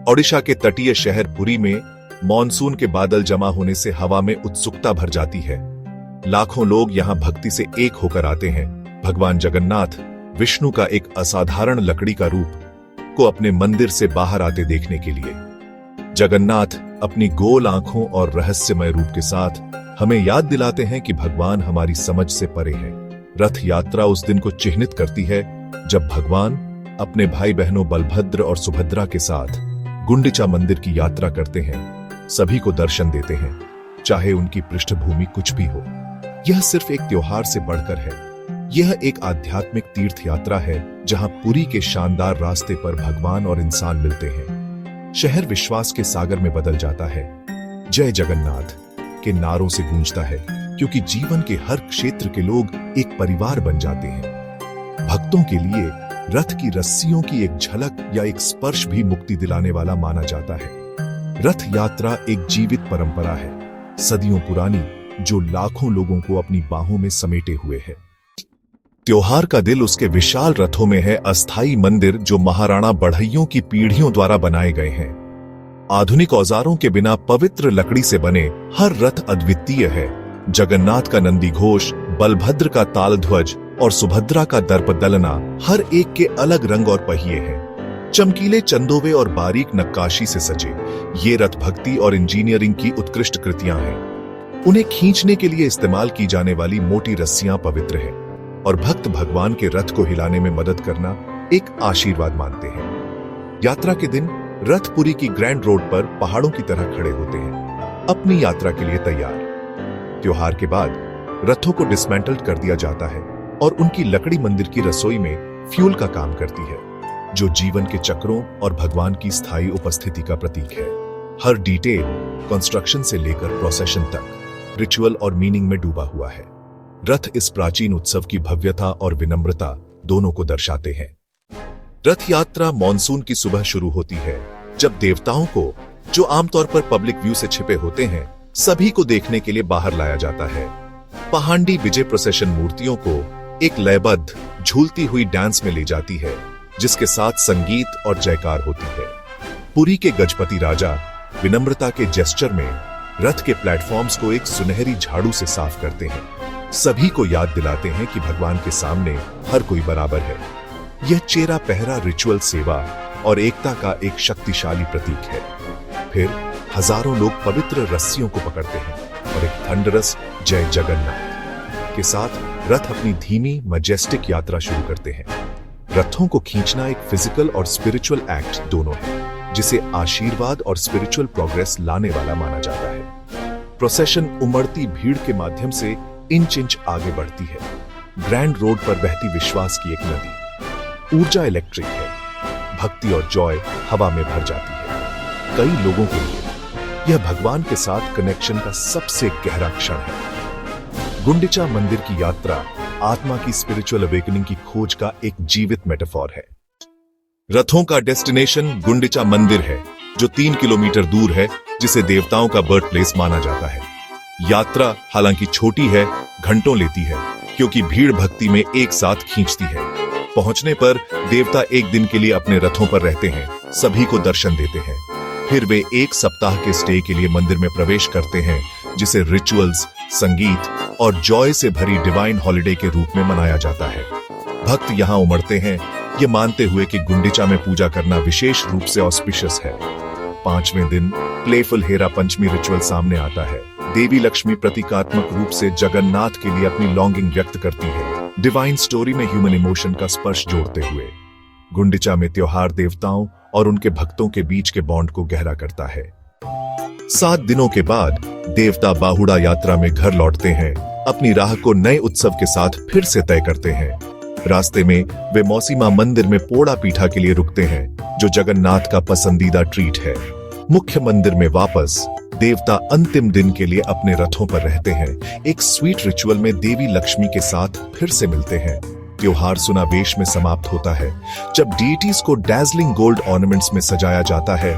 ओडिशा के तटीय शहर पुरी में मॉनसून के बादल जमा होने से हवा में उत्सुकता भर जाती है। लाखों लोग यहाँ भक्ति से एक होकर आते हैं, भगवान जगन्नाथ, विष्णु का एक असाधारण लकड़ी का रूप को अपने मंदिर से बाहर आते देखने के लिए। जगन्नाथ अपनी गोल आंखों और रहस्यमय रूप के साथ हमें याद दिलाते हैं कि भगवान हमारी समझ से परे हैं। रथ यात्रा उस दिन को चिन्हित करती है जब भगवान अपने भाई बहनों बलभद्र और सुभद्रा के साथ गुंडिचा मंदिर की यात्रा करते हैं, सभी को दर्शन देते हैं, चाहे उनकी पृष्ठभूमि कुछ भी हो। यह सिर्फ एक त्योहार से बढ़कर है, यह एक आध्यात्मिक तीर्थ यात्रा है जहां पुरी के शानदार रास्ते पर भगवान और इंसान मिलते हैं। शहर विश्वास के सागर में बदल जाता है, जय जगन्नाथ के नारों से गूंजता है, क्योंकि जीवन के हर क्षेत्र के लोग एक परिवार बन जाते हैं। भक्तों के लिए रथ की रस्सियों की एक झलक या एक स्पर्श भी मुक्ति दिलाने वाला माना जाता है। रथ यात्रा एक जीवित परंपरा है, सदियों पुरानी, जो लाखों लोगों को अपनी बाहों में समेटे हुए है। त्योहार का दिल उसके विशाल रथों में है, अस्थायी मंदिर जो महाराणा बढ़इयों की पीढ़ियों द्वारा बनाए गए हैं। आधुनिक औजारों के बिना पवित्र लकड़ी से बने हर रथ अद्वितीय है। जगन्नाथ का नंदी घोष, बलभद्र का ताल ध्वज और सुभद्रा का दर्पदलना हर एक के अलग रंग और पहिए हैं। चमकीले चंदोवे और बारीक नक्काशी से सजे ये रथ भक्ति और इंजीनियरिंग की उत्कृष्ट कृतियां हैं। उन्हें खींचने के लिए इस्तेमाल की जाने वाली मोटी रस्सियां पवित्र हैं और भक्त भगवान के रथ को हिलाने में मदद करना एक आशीर्वाद मानते हैं। यात्रा के दिन रथ पुरी की ग्रैंड रोड पर पहाड़ों की तरह खड़े होते हैं, अपनी यात्रा के लिए तैयार। त्योहार के बाद रथों को डिसमेंटल कर दिया जाता है और उनकी लकड़ी मंदिर की रसोई में फ्यूल का काम करती है, जो जीवन के चक्रों और भगवान की स्थायी उपस्थिति का प्रतीक है। हर डिटेल, कंस्ट्रक्शन से लेकर प्रोसेशन तक, रिचुअल और मीनिंग में डूबा हुआ है। रथ इस प्राचीन उत्सव की भव्यता और विनम्रता दोनों को दर्शाते हैं। रथ यात्रा मॉनसून की सुबह शुरू होती है, जब देवताओं को, जो आमतौर पर पब्लिक व्यू से छिपे होते हैं, सभी को देखने के लिए बाहर लाया जाता है। पहांडी विजय प्रोसेशन मूर्तियों को एक लयबद्ध, झूलती हुई डांस में ले जाती है, जिसके साथ संगीत और जयकार होती है। पुरी के गजपति राजा विनम्रता के जेस्चर में रथ के प्लेटफॉर्म्स को एक सुनहरी झाड़ू से साफ करते हैं, सभी को याद दिलाते हैं कि भगवान के सामने हर कोई बराबर है। यह चेहरा पहरा रिचुअल सेवा और एकता का एक शक्तिशाली प्रतीक है। फिर हजारों लोग पवित्र रस्सियों को पकड़ते हैं और एक थंडरस जय जगन्नाथ के साथ रथ अपनी धीमी मैजेस्टिक यात्रा शुरू करते हैं। रथों को खींचना एक फिजिकल और स्पिरिचुअल एक्ट दोनों है, जिसे आशीर्वाद और स्पिरिचुअल प्रोग्रेस लाने वाला माना जाता है। प्रोसेशन उमड़ती भीड़ के माध्यम से इंच इंच आगे बढ़ती है। ग्रैंड रोड पर बहती विश्वास की एक नदी, ऊर्जा इलेक्ट्रिक है, भक्ति और जॉय हवा में भर जाती है। कई लोगों के लिए यह भगवान के साथ कनेक्शन का सबसे गहरा क्षण है। गुंडिचा मंदिर की यात्रा आत्मा की स्पिरिचुअल अवेकनिंग की खोज का एक जीवित मेटाफॉर है। रथों का डेस्टिनेशन गुंडिचा मंदिर है, जो 3 किलोमीटर दूर है, जिसे देवताओं का बर्थ प्लेस माना जाता है। यात्रा हालांकि छोटी है, घंटों लेती है, क्योंकि भीड़ भक्ति में एक साथ खींचती है। पहुंचने पर देवता एक दिन के लिए अपने रथों पर रहते हैं, सभी को दर्शन देते हैं। फिर वे एक सप्ताह के स्टे के लिए मंदिर में प्रवेश करते हैं, जिसे रिचुअल्स, संगीत और जॉय से भरी डिवाइन हॉलिडे के रूप में मनाया जाता है। भक्त यहाँ उमड़ते हैं, ये मानते हुए कि गुंडिचा में पूजा करना विशेष रूप से ऑस्पिशियस है। 5वें दिन प्लेफुल हेरा पंचमी रिचुअल सामने आता है। देवी लक्ष्मी प्रतीकात्मक रूप से जगन्नाथ के लिए अपनी लॉन्गिंग व्यक्त करती है, डिवाइन स्टोरी में ह्यूमन इमोशन का स्पर्श जोड़ते हुए। गुंडिचा में त्योहार देवताओं और उनके भक्तों के बीच के बॉन्ड को गहरा करता है। 7 दिनों के बाद देवता बाहुड़ा यात्रा में घर लौटते हैं, अपनी राह को नए उत्सव के साथ फिर से तय करते हैं। रास्ते में वे मौसीमा मंदिर में पोड़ा पीठा के लिए रुकते हैं, जो जगन्नाथ का पसंदीदा ट्रीट है। मुख्य मंदिर में वापस देवता अंतिम दिन के लिए अपने रथों पर रहते हैं। एक स्वीट रिचुअल में देवी लक्ष्मी के साथ फिर से मिलते हैं। त्योहार सुनावेश में समाप्त होता है, जब डीटीज को डैज़लिंग गोल्ड ऑर्नामेंट्स में सजाया जाता है।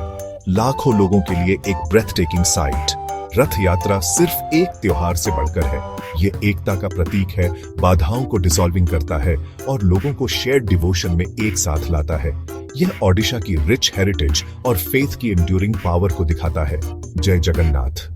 लाखों लोगों के लिए एक ब्रेथ टेकिंग साइट। रथ यात्रा सिर्फ एक त्योहार से बढ़कर है, ये एकता का प्रतीक है, बाधाओं को डिसॉल्विंग करता है और लोगों को शेयर्ड डिवोशन में एक साथ लाता है। यह ओडिशा की रिच हेरिटेज और फेथ की एंड्यूरिंग पावर को दिखाता है। जय जगन्नाथ।